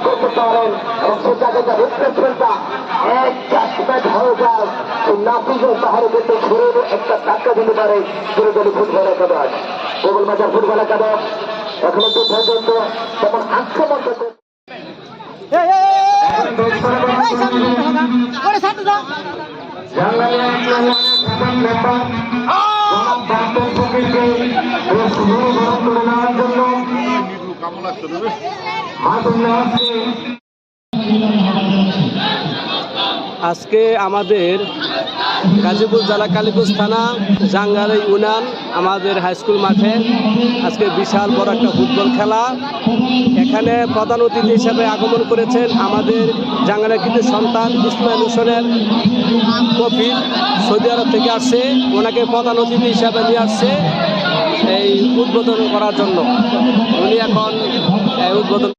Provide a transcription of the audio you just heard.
করতে পারেন এবং সেটাকে রিপ্লেসমেন্টটা এক জাজমেন্ট হয়ে যায় নাফিজের পাহাড়ে কিন্তু ঘুরে একটা ধাক্কা দিতে পারে পুরোদলি ফুটবল একাদশ গোগল বাজার ফুটবল একাদশ এখনো তো পর্যন্ত তেমন আক্রমণ করতে আজকে আমাদের গাজীপুর জেলা কালীগঞ্জ থানা জাঙ্গারে ইউনিয়ন আমাদের হাইস্কুল মাঠে আজকে বিশাল বড় একটা ফুটবল খেলা। এখানে প্রধান অতিথি হিসেবে আগমন করেছেন আমাদের জাঙ্গারে কিন্তু সন্তান ইসমাইল হোসেনের কফিল, সৌদি আরব থেকে আসছে। ওনাকে প্রধান অতিথি হিসাবে নিয়ে আসছে এই উদ্বোধন করার জন্য। উনি এখন উদ্বোধন